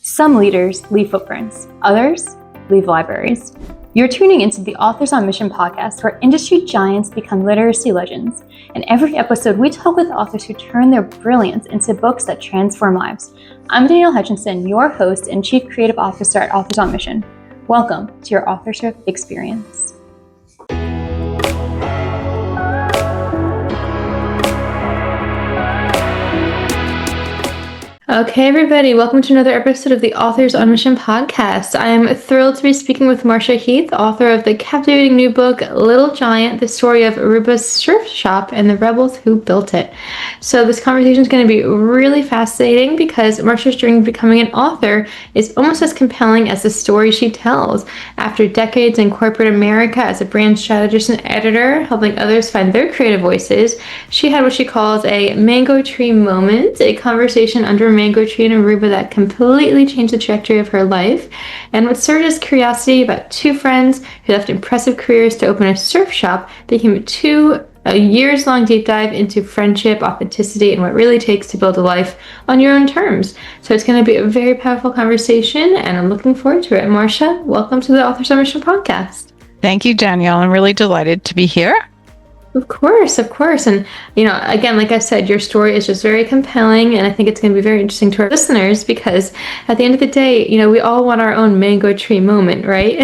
Some leaders leave footprints, others leave libraries. You're tuning into the Authors on Mission podcast, where industry giants become literacy legends. In every episode, we talk with authors who turn their brilliance into books that transform lives. I'm Danielle Hutchinson, your host and Chief Creative Officer at Authors on Mission. Welcome to your authorship experience. Okay, everybody, welcome to another episode of the Authors on Mission podcast. I am thrilled to be speaking with Marcia Heath, author of the captivating new book, Little Giant, the story of Aruba's surf shop and the rebels who built it. So this conversation is going to be really fascinating because Marcia's journey to becoming an author is almost as compelling as the story she tells. After decades in corporate America as a brand strategist and editor, helping others find their creative voices, she had what she calls a mango tree moment, a conversation under a mango tree in Aruba that completely changed the trajectory of her life, and what started as curiosity about two friends who left impressive careers to open a surf shop became a years-long deep dive into friendship, authenticity, and what it really takes to build a life on your own terms. So it's going to be a very powerful conversation, and I'm looking forward to it. Marcia, welcome to the Authors on Mission podcast. Thank you, Danielle. I'm really delighted to be here. Of course. And, again, like I said, your story is just very compelling, and I think it's going to be very interesting to our listeners because at the end of the day, we all want our own mango tree moment, right?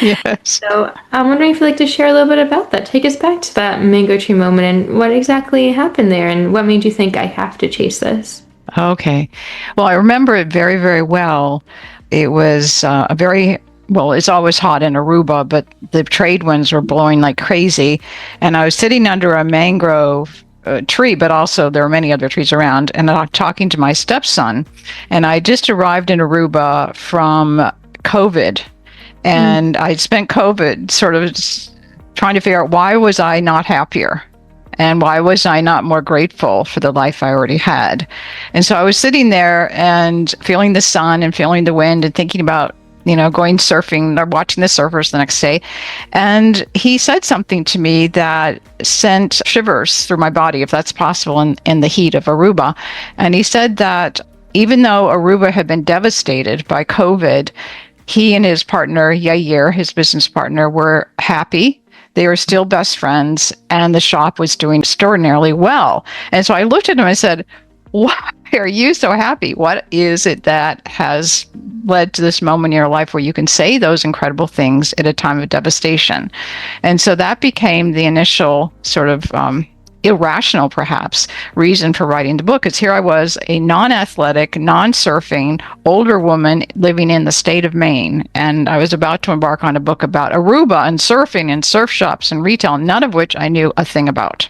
Yes. So I'm wondering if you'd like to share a little bit about that. Take us back to that mango tree moment and what exactly happened there and what made you think I have to chase this? Okay. Well, I remember it very, very well. It was it's always hot in Aruba, but the trade winds were blowing like crazy. And I was sitting under a mangrove tree, but also there were many other trees around. And I'm talking to my stepson. And I just arrived in Aruba from COVID. And I spent COVID sort of trying to figure out why was I not happier? And why was I not more grateful for the life I already had? And so I was sitting there and feeling the sun and feeling the wind and thinking about going surfing or watching the surfers the next day. And he said something to me that sent shivers through my body, if that's possible, in the heat of Aruba. And he said that even though Aruba had been devastated by COVID, he and his partner, Yair, his business partner, were happy. They were still best friends, and the shop was doing extraordinarily well. And so I looked at him and I said, why are you so happy? What is it that has led to this moment in your life where you can say those incredible things at a time of devastation? And so that became the initial sort of irrational, perhaps, reason for writing the book. Is here I was, a non-athletic, non-surfing, older woman living in the state of Maine, and I was about to embark on a book about Aruba and surfing and surf shops and retail, none of which I knew a thing about.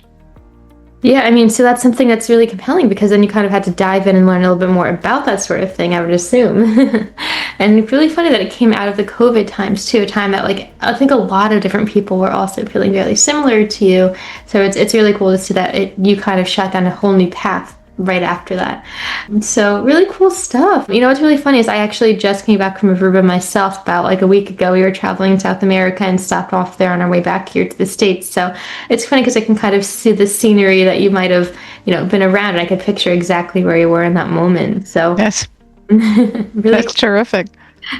Yeah, so that's something that's really compelling because then you kind of had to dive in and learn a little bit more about that sort of thing, I would assume. And it's really funny that it came out of the COVID times too, a time that I think a lot of different people were also feeling very similar to you. So it's really cool to see that you kind of shot down a whole new path right after that. So really cool stuff. What's really funny is I actually just came back from Aruba myself about a week ago. We were traveling in South America and stopped off there on our way back here to the States. So it's funny because I can kind of see the scenery that you might have, been around, and I could picture exactly where you were in that moment. So yes, really that's terrific.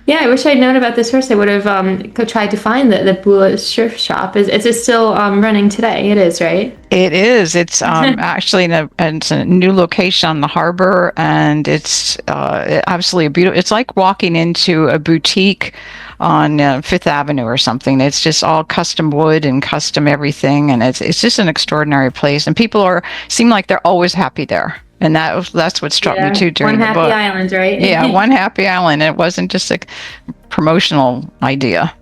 Yeah, I wish I'd known about this first. I would have tried to find the Bula surf shop. Is it still running today? It is, right? It is. It's actually it's a new location on the harbor, and it's absolutely beautiful. It's like walking into a boutique on Fifth Avenue or something. It's just all custom wood and custom everything, and it's just an extraordinary place. And people seem like they're always happy there. And that's what struck me too during the book. One happy island, right? Yeah, one happy island. It wasn't just a promotional idea.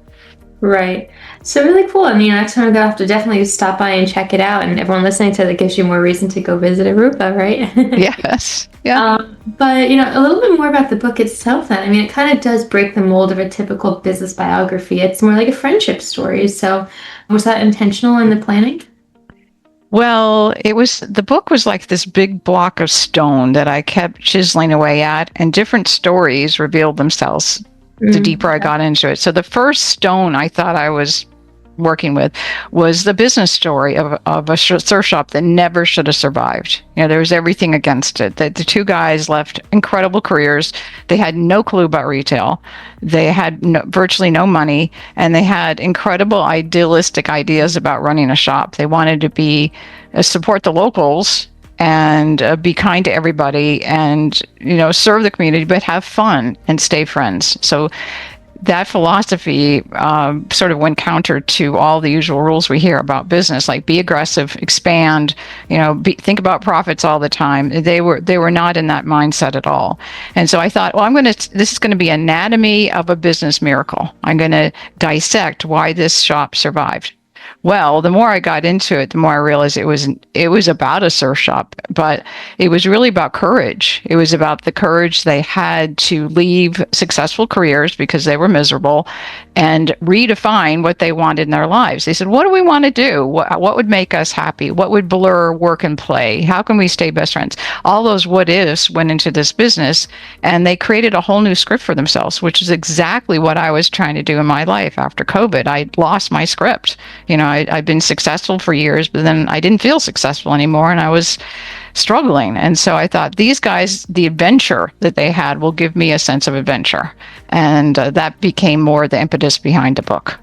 Right. So really cool. Next time I'm going to have to definitely stop by and check it out. And everyone listening to it gives you more reason to go visit Aruba, right? Yes. Yeah. But, a little bit more about the book itself then. It kind of does break the mold of a typical business biography. It's more like a friendship story. So was that intentional in the planning? Well, the book was like this big block of stone that I kept chiseling away at, and different stories revealed themselves the deeper I got into it. So the first stone I thought I was working with was the business story of a surf shop that never should have survived. There was everything against it. The two guys left incredible careers. They had no clue about retail. They had virtually no money, and they had incredible idealistic ideas about running a shop. They wanted to be support the locals and be kind to everybody, and serve the community, but have fun and stay friends. So that philosophy sort of went counter to all the usual rules we hear about business, like be aggressive, expand, think about profits all the time. They were not in that mindset at all. And so I thought, well, this is going to be anatomy of a business miracle. I'm going to dissect why this shop survived. Well, the more I got into it, the more I realized it was about a surf shop, but it was really about courage. It was about the courage they had to leave successful careers because they were miserable and redefine what they wanted in their lives. They said, what do we want to do? What would make us happy? What would blur work and play? How can we stay best friends? All those what ifs went into this business, and they created a whole new script for themselves, which is exactly what I was trying to do in my life after COVID. I lost my script. I'd been successful for years, but then I didn't feel successful anymore, and I was struggling. And so I thought, these guys, the adventure that they had will give me a sense of adventure. And that became more the impetus behind the book.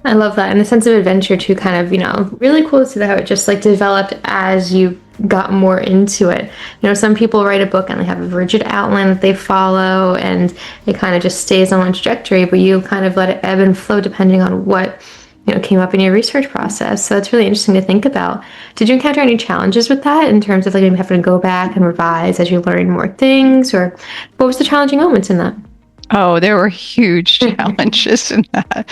I love that. And the sense of adventure too, kind of, really cool to see how it just developed as you got more into it. Some people write a book and they have a rigid outline that they follow, and it kind of just stays on one trajectory, but you kind of let it ebb and flow depending on what came up in your research process. So that's really interesting to think about. Did you encounter any challenges with that in terms of maybe having to go back and revise as you learn more things, or what was the challenging moments in that? Oh, there were huge challenges in that,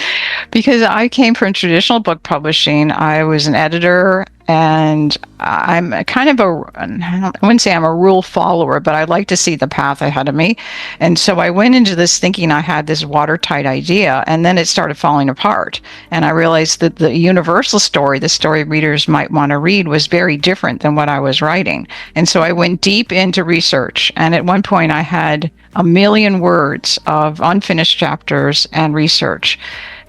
because I came from traditional book publishing. I was an editor, and I'm kind of I wouldn't say I'm a rule follower, but I like to see the path ahead of me. And so I went into this thinking I had this watertight idea, and then it started falling apart. And I realized that the universal story, the story readers might want to read, was very different than what I was writing. And so I went deep into research. And at one point I had 1 million words of unfinished chapters and research.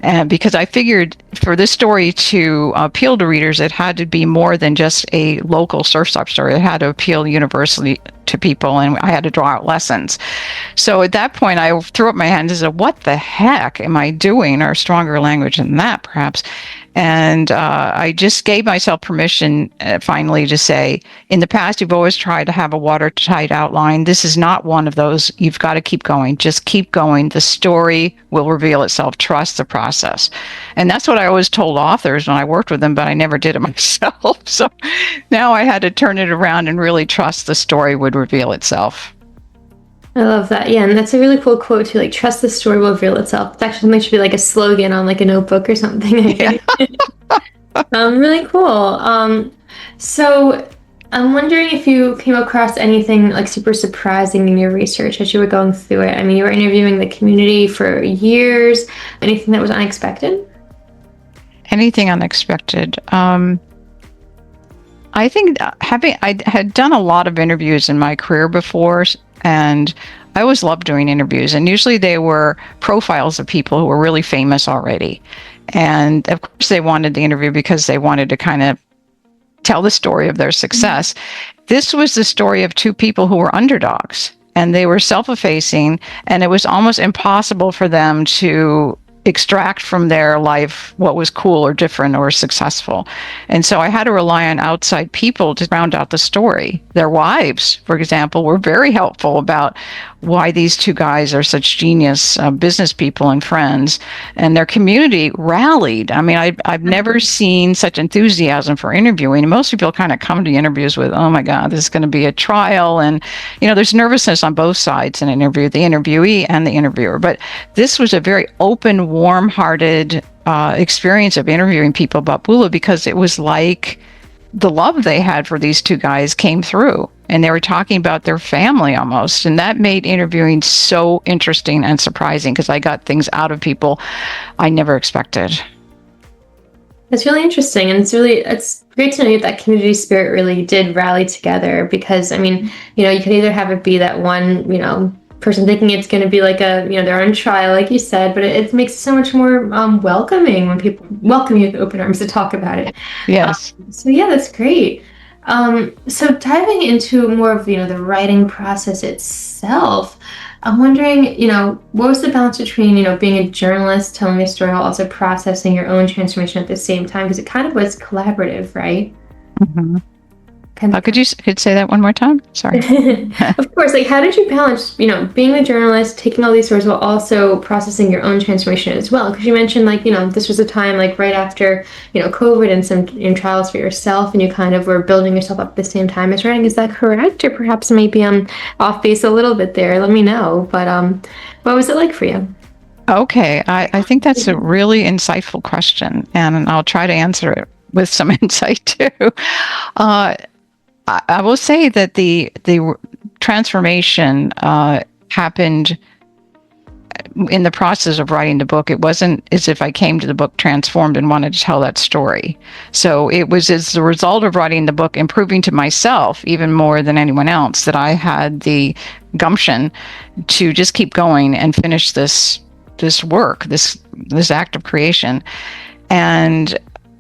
And because I figured for this story to appeal to readers, it had to be more than just a local surf shop story. It had to appeal universally to people, and I had to draw out lessons. So at that point, I threw up my hands and said, what the heck am I doing? Or stronger language than that, perhaps. And I just gave myself permission finally to say, in the past, you've always tried to have a watertight outline. This is not one of those. You've got to keep going. Just keep going. The story will reveal itself. Trust the process. And that's what I always told authors when I worked with them, but I never did it myself. So now I had to turn it around and really trust the story would reveal itself. I love that. Yeah, and that's a really cool quote too. Trust the story will reveal itself. It's actually something should be like a slogan on a notebook or something. I think. Really cool. So I'm wondering if you came across anything super surprising in your research as you were going through it. I mean, you were interviewing the community for years. Anything that was unexpected? Anything unexpected? I think I had done a lot of interviews in my career before, and I always loved doing interviews. And usually they were profiles of people who were really famous already. And of course they wanted the interview because they wanted to kind of tell the story of their success. Mm-hmm. This was the story of two people who were underdogs, and they were self-effacing, and it was almost impossible for them to extract from their life what was cool or different or successful. And so I had to rely on outside people to round out the story. Their wives, for example, were very helpful about why these two guys are such genius business people and friends. And their community rallied. I mean, I've never seen such enthusiasm for interviewing. Most people kind of come to interviews with, oh my God, this is going to be a trial. And, there's nervousness on both sides in an interview, the interviewee and the interviewer. But this was a very open, warm-hearted experience of interviewing people about Bula, because it was like the love they had for these two guys came through, and they were talking about their family almost. And that made interviewing so interesting and surprising, because I got things out of people I never expected. It's really interesting, and it's great to know that community spirit really did rally together, because, I mean, you could either have it be that one, person thinking it's going to be like their own trial, like you said, but it makes it so much more welcoming when people welcome you with open arms to talk about it. Yes. So yeah, that's great. So diving into more of, the writing process itself, I'm wondering, what was the balance between, being a journalist, telling a story, while also processing your own transformation at the same time? Because it kind of was collaborative, right? Mm-hmm. Kind of. Could you say that one more time? Sorry. Of course, like how did you balance, being the journalist, taking all these stories while also processing your own transformation as well? Because you mentioned like, this was a time like right after, COVID and some trials for yourself, and you kind of were building yourself up at the same time as writing. Is that correct? Or perhaps maybe I'm off base a little bit there. Let me know. But what was it like for you? Okay, I think that's a really insightful question, and I'll try to answer it with some insight too. I will say that the transformation happened in the process of writing the book. It wasn't as if I came to the book transformed and wanted to tell that story. So it was as the result of writing the book and proving to myself, even more than anyone else, that I had the gumption to just keep going and finish this work, this act of creation. And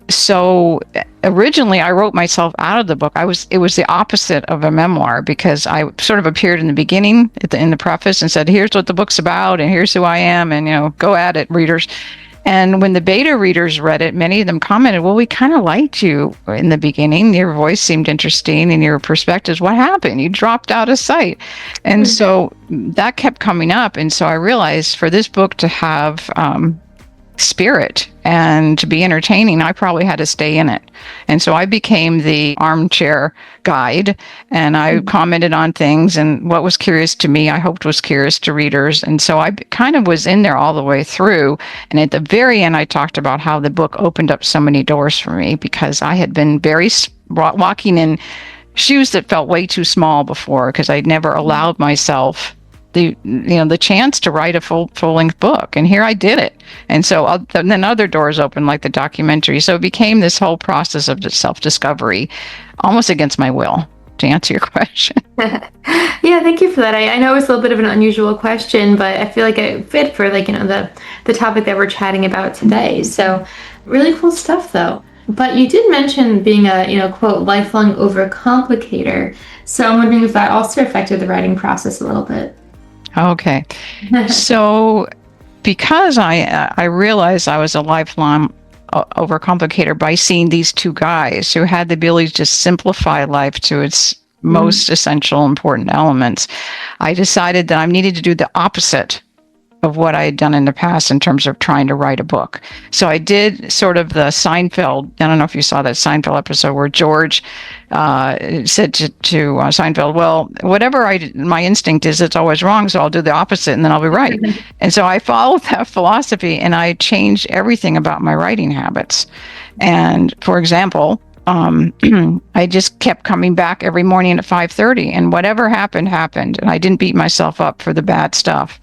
so originally I wrote myself out of the book. It was the opposite of a memoir, because I sort of appeared in the beginning in the preface and said, here's what the book's about and here's who I am, and go at it, readers. And when the beta readers read it, many of them commented, well, we kind of liked you in the beginning. Your voice seemed interesting and your perspectives. What happened? You dropped out of sight. And so that kept coming up. And so I realized for this book to have spirit and to be entertaining, I probably had to stay in it. And so I became the armchair guide, and I commented on things, and what was curious to me, I hoped was curious to readers. And so I kind of was in there all the way through. And at the very end, I talked about how the book opened up so many doors for me, because I had been walking in shoes that felt way too small before, because I'd never allowed myself the chance to write a full-length book, and here I did it. And so then other doors opened, like the documentary. So it became this whole process of self-discovery, almost against my will, to answer your question. Yeah, thank you for that. I know it's a little bit of an unusual question, but I feel like it fit for the topic that we're chatting about today. So really cool stuff though. But you did mention being a, quote, lifelong overcomplicator. So I'm wondering if that also affected the writing process a little bit. Okay. So because I realized I was a lifelong overcomplicator by seeing these two guys who had the ability to just simplify life to its most essential, important elements, I decided that I needed to do the opposite of what I had done in the past in terms of trying to write a book. So I did sort of the Seinfeld. I don't know if you saw that Seinfeld episode where George said to Seinfeld, well, whatever my instinct is, it's always wrong, so I'll do the opposite and then I'll be right. And so I followed that philosophy, and I changed everything about my writing habits. And for example, I just kept coming back every morning at 5:30, and whatever happened, and I didn't beat myself up for the bad stuff.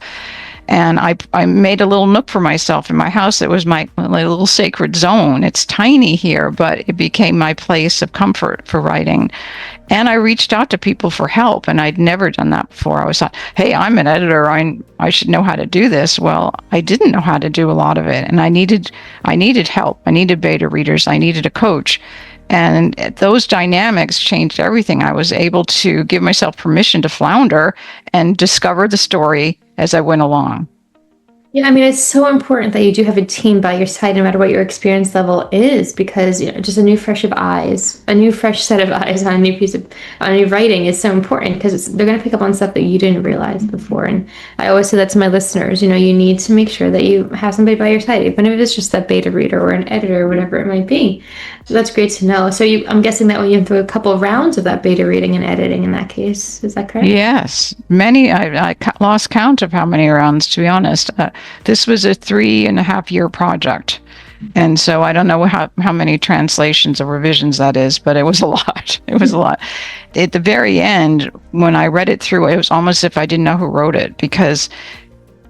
And I made a little nook for myself in my house that was my little sacred zone. It's tiny here, but it became my place of comfort for writing. And I reached out to people for help, and I'd never done that before. I was thought, hey, I'm an editor. I should know how to do this. Well, I didn't know how to do a lot of it, and I needed help. I needed beta readers. I needed a coach. And those dynamics changed everything. I was able to give myself permission to flounder and discover the story as I went along. Yeah, I mean, it's so important that you do have a team by your side, no matter what your experience level is, because just a new fresh set of eyes on a new writing is so important, because they're going to pick up on stuff that you didn't realize before. And I always say that to my listeners, you need to make sure that you have somebody by your side, even if it's just that beta reader or an editor or whatever it might be. So that's great to know. So I'm guessing that when you went through a couple of rounds of that beta reading and editing in that case, is that correct? Yes, many. I lost count of how many rounds, to be honest. This was a 3.5-year project. And so I don't know how many translations or revisions that is, but it was a lot. It was a lot. At the very end, when I read it through, it was almost as if I didn't know who wrote it, because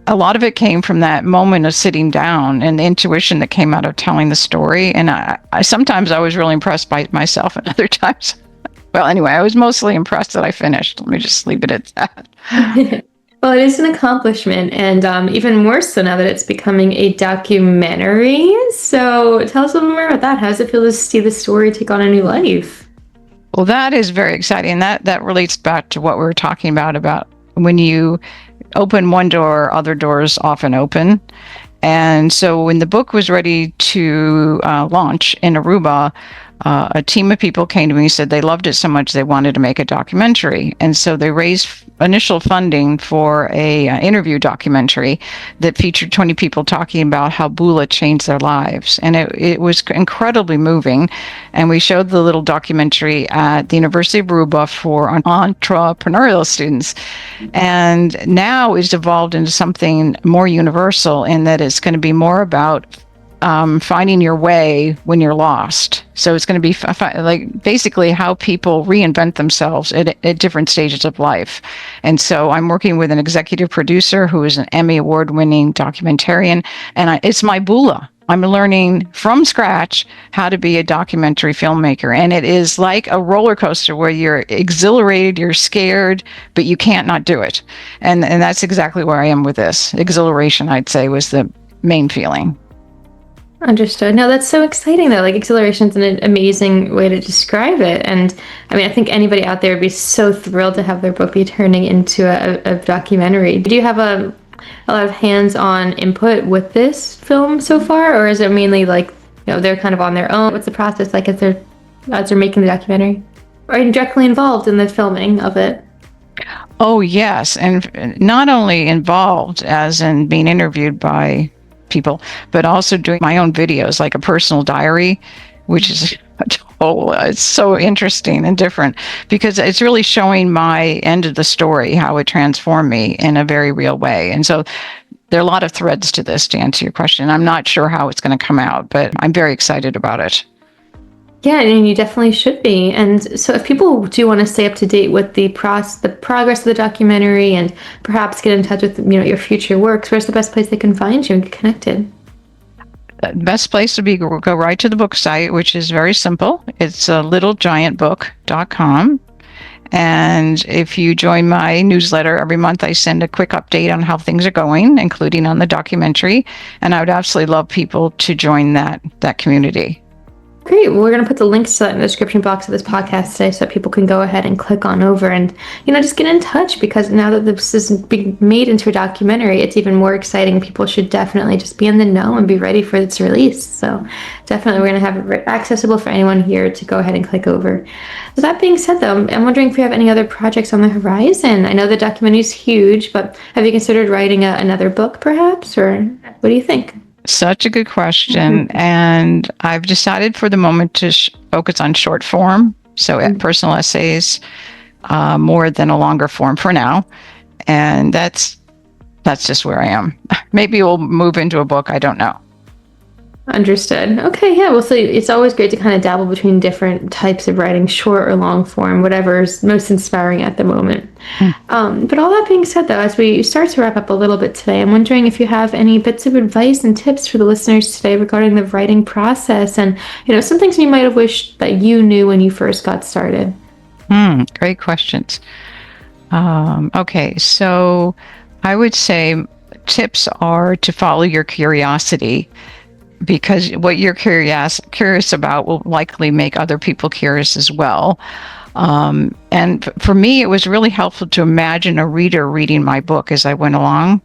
a lot of it came from that moment of sitting down and the intuition that came out of telling the story. And I sometimes I was really impressed by myself, and other times, well, anyway, I was mostly impressed that I finished. Let me just leave it at that. Well, it is an accomplishment, and even more so now that it's becoming a documentary. So tell us a little more about that. How does it feel to see the story take on a new life? Well, that is very exciting. That relates back to what we were talking about when you open one door, other doors often open. And so when the book was ready to launch in Aruba, a team of people came to me and said they loved it so much they wanted to make a documentary. And so they raised initial funding for a interview documentary that featured 20 people talking about how Bula changed their lives. And it was incredibly moving. And we showed the little documentary at the University of Aruba for entrepreneurial students. And now it's evolved into something more universal in that it's going to be more about finding your way when you're lost. So it's going to be like basically how people reinvent themselves at different stages of life. And so I'm working with an executive producer who is an Emmy award-winning documentarian, and it's my Bula. I'm learning from scratch how to be a documentary filmmaker. And it is like a roller coaster where you're exhilarated, you're scared, but you can't not do it. And that's exactly where I am with this. Exhilaration, I'd say, was the main feeling. Understood. No, that's so exciting though. Like exhilaration is an amazing way to describe it. And I mean, I think anybody out there would be so thrilled to have their book be turning into a documentary. Do you have a lot of hands-on input with this film so far, or is it mainly like, they're kind of on their own? What's the process like as they're making the documentary? Are you directly involved in the filming of it? Oh, yes. And not only involved as in being interviewed by people, but also doing my own videos, like a personal diary, which is it's so interesting and different because it's really showing my end of the story, how it transformed me in a very real way. And so there are a lot of threads to this, to answer your question. I'm not sure how it's going to come out, but I'm very excited about it. Yeah, and you definitely should be. And so if people do want to stay up to date with the progress of the documentary and perhaps get in touch with, your future works, where's the best place they can find you and get connected? The best place would be go right to the book site, which is very simple. It's littlegiantbook.com. And if you join my newsletter every month, I send a quick update on how things are going, including on the documentary. And I would absolutely love people to join that community. Great. Well, we're going to put the links to that in the description box of this podcast today so that people can go ahead and click on over and, just get in touch, because now that this is being made into a documentary, it's even more exciting. People should definitely just be in the know and be ready for its release. So definitely we're going to have it accessible for anyone here to go ahead and click over. So that being said, though, I'm wondering if you have any other projects on the horizon. I know the documentary is huge, but have you considered writing another book perhaps, or what do you think? Such a good question. And I've decided for the moment to focus on short form. So personal essays, more than a longer form for now. And that's just where I am. Maybe we'll move into a book. I don't know. Understood. Okay, yeah. Well, so it's always great to kind of dabble between different types of writing, short or long form, whatever's most inspiring at the moment. But all that being said, though, as we start to wrap up a little bit today, I'm wondering if you have any bits of advice and tips for the listeners today regarding the writing process and, some things you might have wished that you knew when you first got started. Great questions. Okay, so I would say tips are to follow your curiosity, because what you're curious about will likely make other people curious as well. And for me, it was really helpful to imagine a reader reading my book as I went along,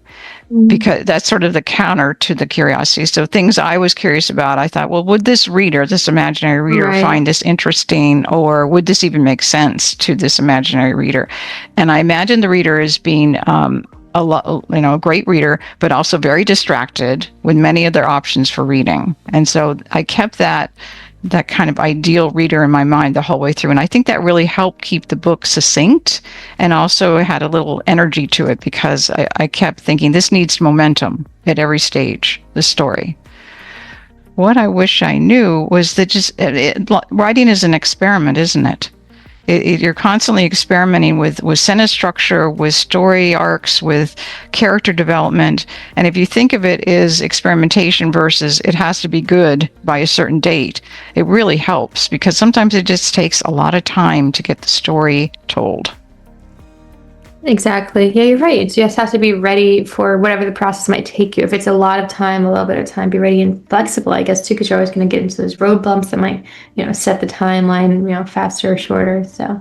because that's sort of the counter to the curiosity. So things I was curious about, I thought, well, would this imaginary reader find this interesting, or would this even make sense to this imaginary reader? And I imagined the reader as being a great reader, but also very distracted with many other options for reading. And so I kept that kind of ideal reader in my mind the whole way through. And I think that really helped keep the book succinct, and also had a little energy to it, because I kept thinking this needs momentum at every stage, the story. What I wish I knew was that writing is an experiment, isn't it? You're constantly experimenting with sentence structure, with story arcs, with character development. And if you think of it as experimentation versus it has to be good by a certain date, it really helps, because sometimes it just takes a lot of time to get the story told. Exactly. Yeah, you're right. You just have to be ready for whatever the process might take you. If it's a lot of time, a little bit of time, be ready and flexible, I guess, too, because you're always going to get into those road bumps that might, set the timeline, faster or shorter. So,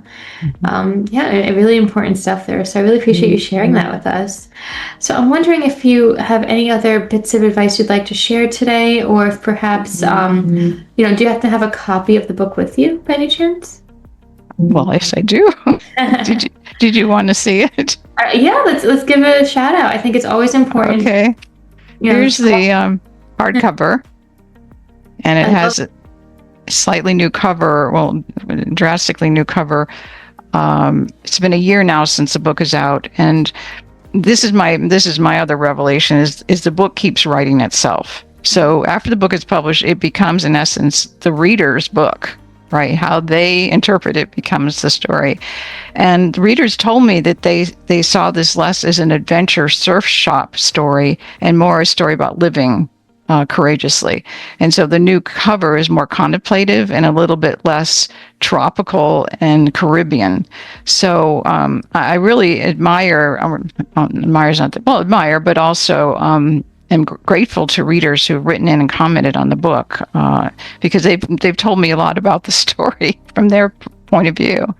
yeah, really important stuff there. So I really appreciate you sharing that with us. So I'm wondering if you have any other bits of advice you'd like to share today, or if perhaps, do you have to have a copy of the book with you by any chance? Well, yes, I do. Did you want to see it? Yeah, let's give it a shout out. I think it's always important. Okay. Here's the hardcover, and it has a slightly new cover. Well, drastically new cover. It's been a year now since the book is out, and this is my other revelation: is the book keeps writing itself. So after the book is published, it becomes, in essence, the reader's book. Right, how they interpret it becomes the story. And readers told me that they saw this less as an adventure surf shop story and more a story about living courageously. And so the new cover is more contemplative and a little bit less tropical and Caribbean. So I really admire, but also am grateful to readers who've written in and commented on the book because they've told me a lot about the story from their point of view.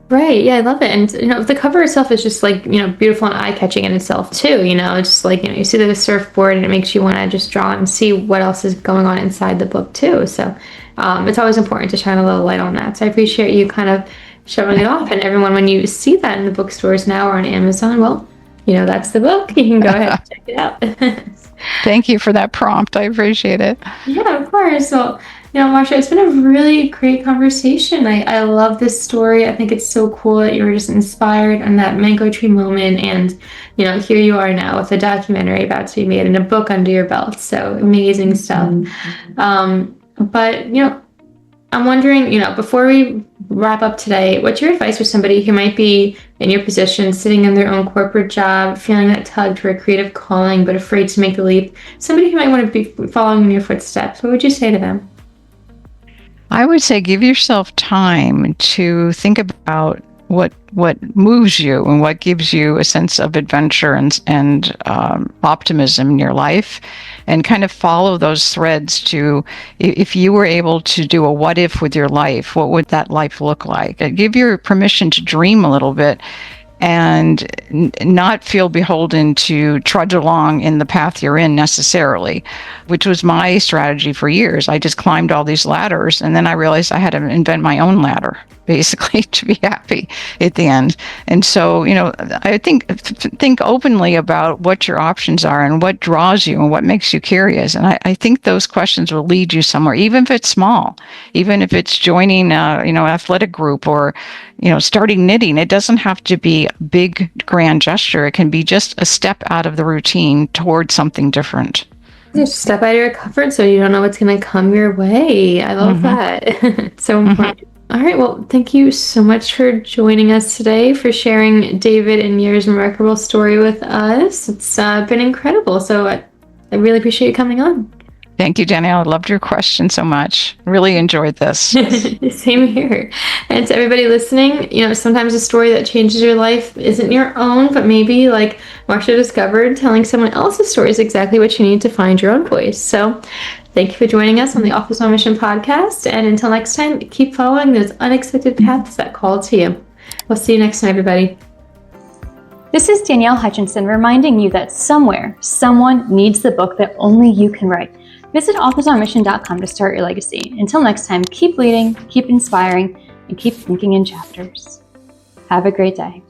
Right. Yeah, I love it. And, the cover itself is just like, beautiful and eye-catching in itself too. It's just like, you see the surfboard and it makes you want to just draw and see what else is going on inside the book too. So it's always important to shine a little light on that. So I appreciate you kind of showing it off. And everyone, when you see that in the bookstores now or on Amazon, well, that's the book. You can go ahead and check it out. Thank you for that prompt. I appreciate it. Yeah, of course. Well, Marcia, it's been a really great conversation. I love this story. I think it's so cool that you were just inspired on that mango tree moment. And, here you are now with a documentary about to be made and a book under your belt. So amazing stuff. But, I'm wondering, before we wrap up today, what's your advice for somebody who might be in your position, sitting in their own corporate job, feeling that tug for a creative calling, but afraid to make the leap? Somebody who might want to be following in your footsteps. What would you say to them? I would say give yourself time to think about what moves you and what gives you a sense of adventure and optimism in your life, and kind of follow those threads to, if you were able to do a what if with your life, what would that life look like? Give your permission to dream a little bit and not feel beholden to trudge along in the path you're in necessarily, which was my strategy for years. I just climbed all these ladders, and then I realized I had to invent my own ladder, basically, to be happy at the end. And so, I think openly about what your options are and what draws you and what makes you curious. And I think those questions will lead you somewhere, even if it's small, even if it's joining athletic group or starting knitting. It doesn't have to be a big grand gesture. It can be just a step out of the routine towards something different. Just step out of your comfort zone. You don't know what's going to come your way. I love that. It's so important. All right. Well, thank you so much for joining us today, for sharing David and yours remarkable story with us. It's been incredible. So I really appreciate you coming on. Thank you, Danielle. I loved your question so much. Really enjoyed this. Same here. And to everybody listening, sometimes a story that changes your life isn't your own, but maybe, like Marcia discovered, telling someone else's story is exactly what you need to find your own voice. So thank you for joining us on the Authors on Mission podcast. And until next time, keep following those unexpected paths that call to you. We'll see you next time, everybody. This is Danielle Hutchinson reminding you that somewhere, someone needs the book that only you can write. Visit authorsonmission.com to start your legacy. Until next time, keep leading, keep inspiring, and keep thinking in chapters. Have a great day.